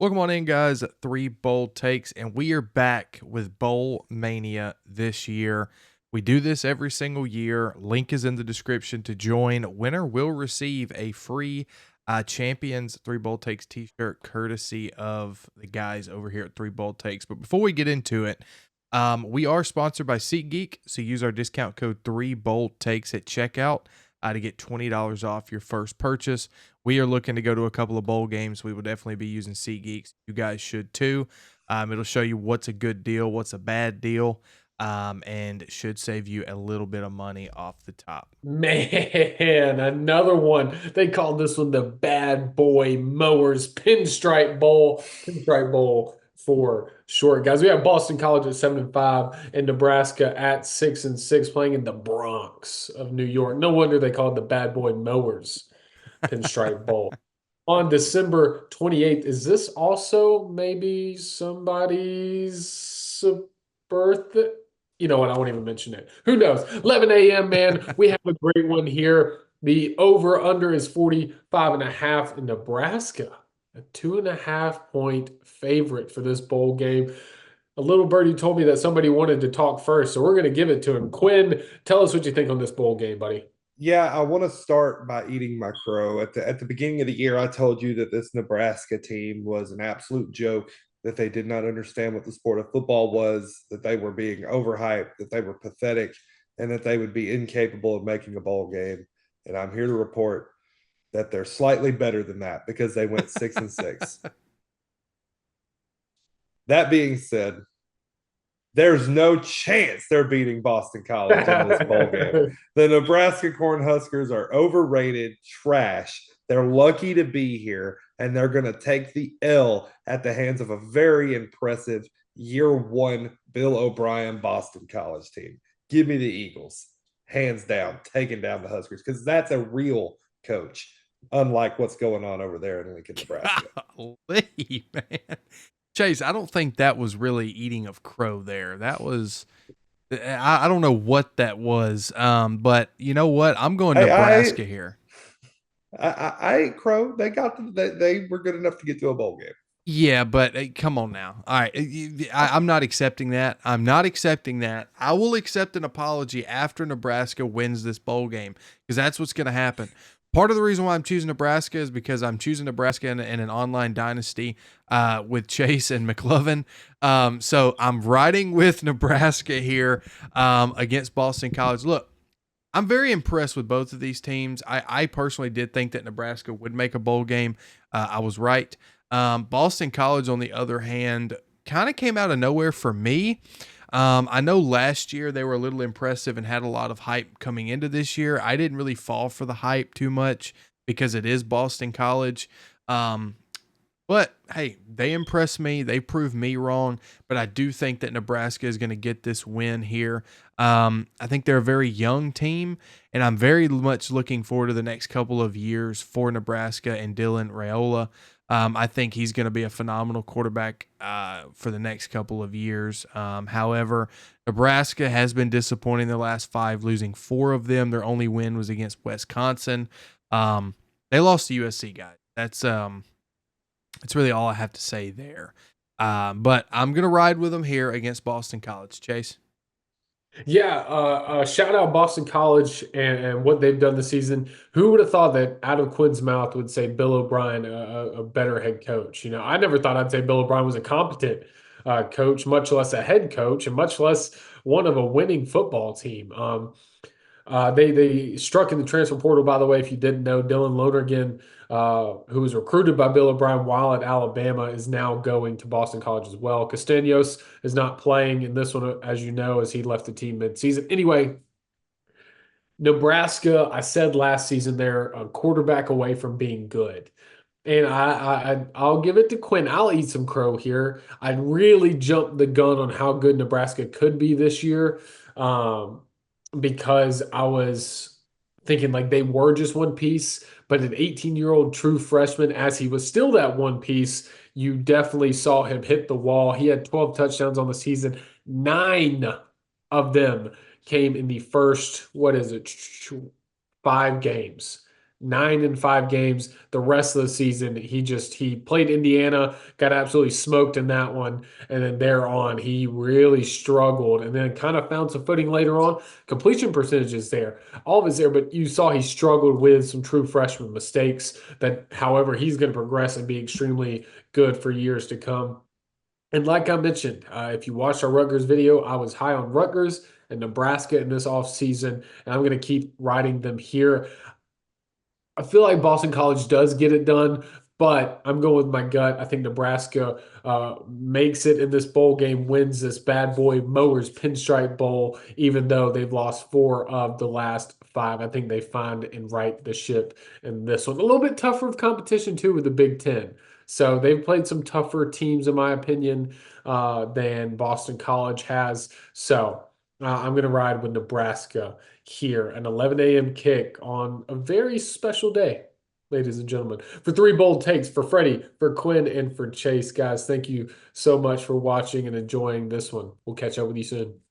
Welcome on in, guys. Three bold takes, and we are back with Bowl Mania this year. We do this every single year. Link is in the description to join. Winner will receive a free Champions Three Bold Takes t-shirt courtesy of the guys over here at Three Bold Takes. But before we get into it, we are sponsored by SeatGeek, so use our discount code 3BoldTakes at checkout to get $20 off your first purchase. We are looking to go to a couple of bowl games. We will definitely be using SeatGeeks. You guys should too. It'll show you what's a good deal, what's a bad deal, and it should save you a little bit of money off the top. Man, another one. They called this one the Bad Boy Mowers Pinstripe Bowl for short, guys. We have Boston College at 7-5 and Nebraska at 6-6, playing in the Bronx of New York. No wonder they called it the Bad Boy Mowers Pinstripe Bowl. On December 28th, is this also maybe somebody's birthday? You know what? I won't even mention it. Who knows? 11 a.m., man. We have a great one here. The over under is 45.5 in Nebraska, a 2.5 point favorite for this bowl game. A little birdie told me that somebody wanted to talk first, so we're going to give it to him. Quinn, tell us what you think on this bowl game, buddy. Yeah, I want to start by eating my crow. At the beginning of the year, I told you that this Nebraska team was an absolute joke, that they did not understand what the sport of football was, that they were being overhyped, that they were pathetic, and that they would be incapable of making a bowl game. And I'm here to report that they're slightly better than that because they went 6-6. That being said, there's no chance they're beating Boston College in this bowl game. The Nebraska Cornhuskers are overrated trash. They're lucky to be here, and they're going to take the L at the hands of a very impressive year one Bill O'Brien Boston College team. Give me the Eagles, hands down, taking down the Huskers, because that's a real coach, unlike what's going on over there in Lincoln, Nebraska. Golly, man. Chase, I don't think that was really eating of crow there. That was, I don't know what that was. But you know what? I'm going Hey, Nebraska here. I ate crow. They were good enough to get to a bowl game. Yeah, but come on now. All right. I'm not accepting that. I'm not accepting that. I will accept an apology after Nebraska wins this bowl game because that's what's going to happen. Part of the reason why I'm choosing Nebraska is because I'm choosing Nebraska in an online dynasty with Chase and McLovin. So I'm riding with Nebraska here against Boston College. Look, I'm very impressed with both of these teams. I personally did think that Nebraska would make a bowl game. I was right. Boston College, on the other hand, kind of came out of nowhere for me. I know last year they were a little impressive and had a lot of hype coming into this year. I didn't really fall for the hype too much because it is Boston College. But hey, they impressed me. They proved me wrong. But I do think that Nebraska is going to get this win here. I think they're a very young team, and I'm very much looking forward to the next couple of years for Nebraska and Dylan Raiola. I think he's going to be a phenomenal quarterback for the next couple of years. However, Nebraska has been disappointing the last five, losing four of them. Their only win was against Wisconsin. They lost to USC, guys. That's really all I have to say there. But I'm going to ride with them here against Boston College. Chase? Yeah, shout out Boston College and what they've done this season. Who would have thought that out of Quinn's mouth would say Bill O'Brien a better head coach? You know, I never thought I'd say Bill O'Brien was a competent coach, much less a head coach, and much less one of a winning football team. They struck in the transfer portal, by the way, if you didn't know. Dylan Lonergan, who was recruited by Bill O'Brien while at Alabama, is now going to Boston College as well. Castanos is not playing in this one, as you know, as he left the team midseason. Anyway, Nebraska, I said last season, they're a quarterback away from being good. And I'll give it to Quinn. I'll eat some crow here. I really jumped the gun on how good Nebraska could be this year. Because I was thinking like they were just one piece, but an 18-year-old true freshman, as he was still that one piece, you definitely saw him hit the wall. He had 12 touchdowns on the season. Nine of them came in the first, what is it, 5 games. 9-5 games. The rest of the season, he played Indiana, got absolutely smoked in that one, and then there on he really struggled, and then kind of found some footing later on. Completion percentage is there, all of it's there, but you saw he struggled with some true freshman mistakes. That, however, he's going to progress and be extremely good for years to come. And like I mentioned, if you watched our Rutgers video, I was high on Rutgers and Nebraska in this offseason, and I'm going to keep riding them here. I feel like Boston College does get it done, but I'm going with my gut. I think Nebraska makes it in this bowl game, wins this bad boy Mowers Pinstripe Bowl, even though they've lost 4 of the last 5. I think they find and right the ship in this one. A little bit tougher of competition, too, with the Big Ten. So they've played some tougher teams, in my opinion, than Boston College has. So I'm going to ride with Nebraska here, an 11 a.m. kick on a very special day, ladies and gentlemen. For 3 bold takes, for Freddie, for Quinn, and for Chase, guys, thank you so much for watching and enjoying this one. We'll catch up with you soon.